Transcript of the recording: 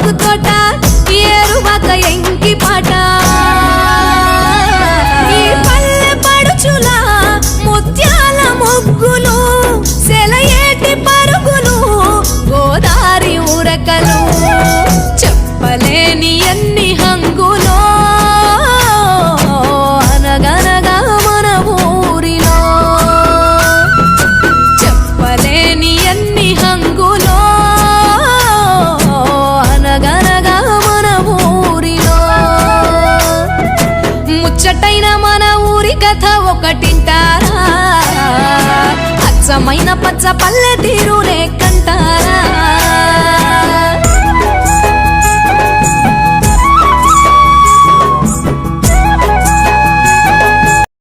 మాకు తోట ఏరువాక ఎంకి పాట ఈ పల్లె పడుచుల ముత్యాల ముగ్గులు సెలయేటి పరుగులు గోదారి ఉరకలు చెప్పలేని ఎన్ని హంగులో అనగనగా మన ఊరిలో చెప్పలేని ఎన్ని హంగులో అనగనగా మన ఊరిలో ముచ్చటైన మన ఊరి కథ ఒకటింటారా అచ్చమైన పచ్చ పల్లె తీరు లేక